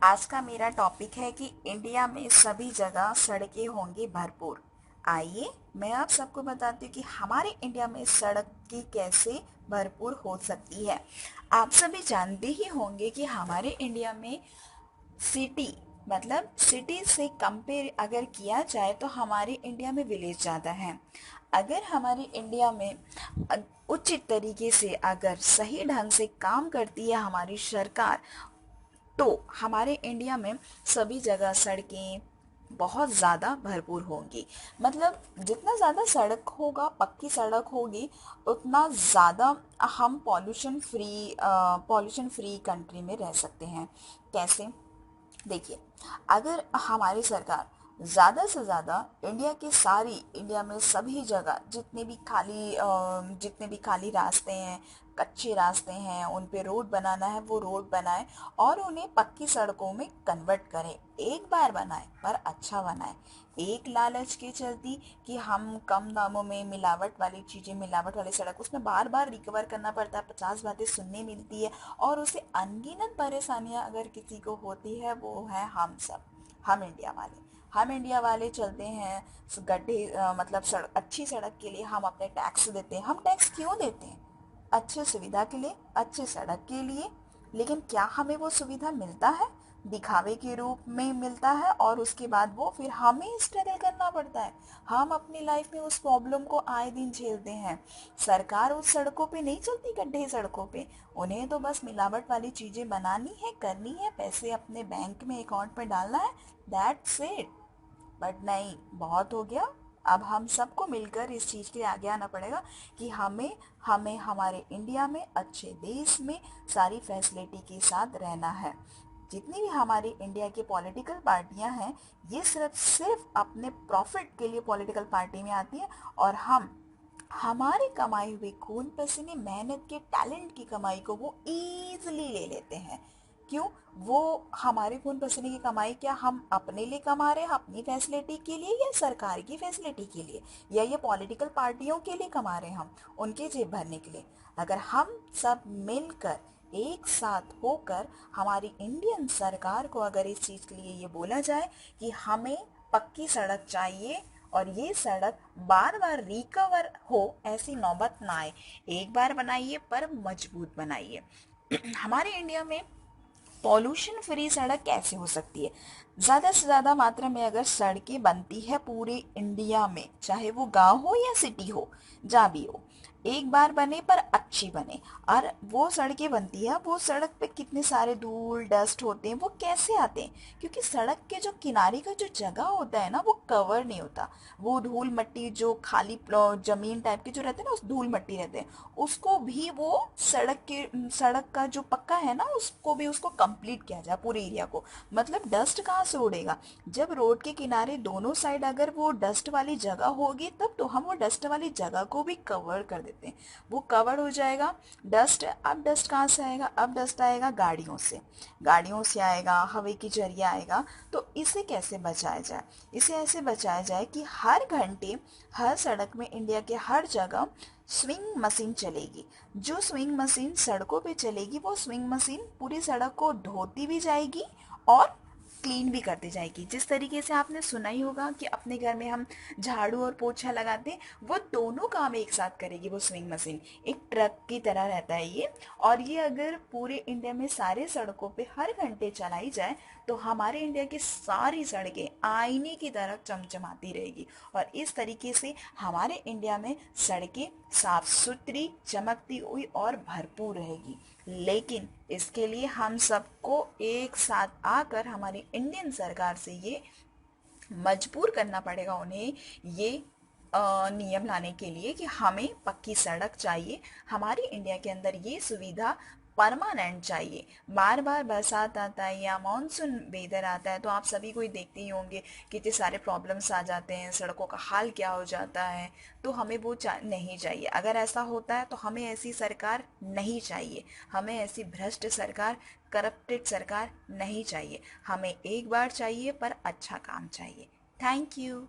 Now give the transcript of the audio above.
आज का मेरा टॉपिक है कि इंडिया में सभी जगह सड़कें होंगी भरपूर। आइए मैं आप सबको बताती हूँ कि हमारे इंडिया में सड़क की कैसे भरपूर हो सकती है। आप सभी जानते ही होंगे कि हमारे इंडिया में सिटी मतलब सिटी से कंपेयर अगर किया जाए तो हमारे इंडिया में विलेज ज़्यादा है। अगर हमारे इंडिया में उचित तरीके से अगर सही ढंग से काम करती है हमारी सरकार, तो हमारे इंडिया में सभी जगह सड़कें बहुत ज़्यादा भरपूर होंगी। मतलब जितना ज़्यादा सड़क होगा, पक्की सड़क होगी, उतना ज़्यादा हम पॉल्यूशन फ्री कंट्री में रह सकते हैं। कैसे? देखिए, अगर हमारी सरकार ज़्यादा से ज़्यादा इंडिया में सभी जगह जितने भी खाली रास्ते हैं, कच्चे रास्ते हैं, उन पे रोड बनाना है वो रोड बनाए और उन्हें पक्की सड़कों में कन्वर्ट करें। एक बार बनाए पर अच्छा बनाए। एक लालच के चलती कि हम कम दामों में मिलावट वाली सड़क, उसमें बार बार रिकवर करना पड़ता है, 50 बातें सुनने मिलती है और उसे अनगिनत परेशानियां अगर किसी को होती है वो है हम सब, हम इंडिया वाले चलते हैं मतलब अच्छी सड़क के लिए हम अपने टैक्स देते हैं। हम टैक्स क्यों देते हैं? अच्छी सुविधा के लिए, अच्छी सड़क के लिए। लेकिन क्या हमें वो सुविधा मिलता है? दिखावे के रूप में मिलता है और उसके बाद वो फिर हमें स्ट्रगल करना पड़ता है। हम अपनी लाइफ में उस प्रॉब्लम को आए दिन झेलते हैं। सरकार उस सड़कों पे नहीं चलती, गड्ढे सड़कों पे। उन्हें तो बस मिलावट वाली चीजें बनानी है, करनी है, पैसे अपने बैंक में अकाउंट में डालना है, दैट्स इट। बट नहीं, बहुत हो गया। अब हम सबको मिलकर इस चीज के आगे आना पड़ेगा कि हमें हमें हमारे इंडिया में, अच्छे देश में सारी फैसिलिटी के साथ रहना है। जितनी भी हमारी इंडिया की पॉलिटिकल पार्टियां हैं, ये सिर्फ सिर्फ अपने प्रॉफिट के लिए पॉलिटिकल पार्टी में आती हैं और हम हमारे कमाई हुई खून पसीने मेहनत के टैलेंट की कमाई को वो इजीली ले लेते हैं। क्यों? वो हमारे खून पसीने की कमाई क्या हम अपने लिए कमा रहे हैं, अपनी फैसिलिटी के लिए, या सरकार की फैसिलिटी के लिए, या ये पॉलिटिकल पार्टियों के लिए कमा रहे हैं हम उनके जेब भरने के लिए? अगर हम सब मिलकर एक साथ होकर हमारी इंडियन सरकार को अगर इस चीज के लिए ये बोला जाए कि हमें पक्की सड़क चाहिए और ये सड़क बार बार रिकवर हो, ऐसी नौबत ना आए, एक बार बनाइए पर मजबूत बनाइए। हमारे इंडिया में पॉल्यूशन फ्री सड़क कैसे हो सकती है? ज्यादा से ज्यादा मात्रा में अगर सड़कें बनती है पूरे इंडिया में, चाहे वो गांव हो या सिटी हो, जहाँ भी हो, एक बार बने पर अच्छी बने। और वो सड़कें बनती है, वो सड़क पे कितने सारे धूल डस्ट होते हैं, वो कैसे आते हैं? क्योंकि सड़क के जो किनारे का जो जगह होता है ना, वो कवर नहीं होता। वो धूल मट्टी जो जमीन टाइप के जो रहते हैं ना, उस धूल मट्टी रहते हैं, उसको भी वो सड़क का जो पक्का है ना, उसको भी उसको कंप्लीट किया जाए पूरे एरिया को। मतलब डस्ट कहाँ से उड़ेगा? जब रोड के किनारे दोनों साइड अगर वो डस्ट वाली जगह होगी, तब तो हम वो डस्ट वाली जगह को भी कवर कर देते हैं। वो कवर हो जाएगा डस्ट। अब डस्ट कहाँ से आएगा? अब डस्ट आएगा गाड़ियों से आएगा, हवा के जरिए आएगा। तो इसे कैसे बचाया जाए? इसे ऐसे बचाया जाए कि हर घंटे हर सड़क में इंडिया के हर जगह स्विंग मशीन चलेगी। जो स्विंग मशीन सड़कों पे चलेगी, वो स्विंग मशीन पूरी सड़क को धोती भी जाएगी और क्लीन भी करती जाएगी। जिस तरीके से आपने सुना ही होगा कि अपने घर में हम झाड़ू और पोछा लगाते हैं, वो दोनों काम एक साथ करेगी वो स्विंग मशीन। एक ट्रक की तरह रहता है ये। और ये अगर पूरे इंडिया में सारे सड़कों पे हर घंटे चलाई जाए, तो हमारे इंडिया की सारी सड़कें आईने की तरह चमचमाती रहेगी। और इस तरीके से हमारे इंडिया में सड़कें साफ सुथरी, चमकती हुई और भरपूर रहेगी। लेकिन इसके लिए हम सबको एक साथ आकर हमारी इंडियन सरकार से ये मजबूर करना पड़ेगा उन्हें, ये नियम लाने के लिए कि हमें पक्की सड़क चाहिए। हमारी इंडिया के अंदर ये सुविधा परमानेंट चाहिए। बार बार बरसात आता है या मानसून वेदर आता है तो आप सभी को ही देखते ही होंगे कितने सारे प्रॉब्लम्स आ जाते हैं, सड़कों का हाल क्या हो जाता है। तो हमें वो नहीं चाहिए। अगर ऐसा होता है तो हमें ऐसी सरकार नहीं चाहिए। हमें ऐसी भ्रष्ट सरकार, करप्टेड सरकार नहीं चाहिए। हमें एक बार चाहिए पर अच्छा काम चाहिए। Thank you.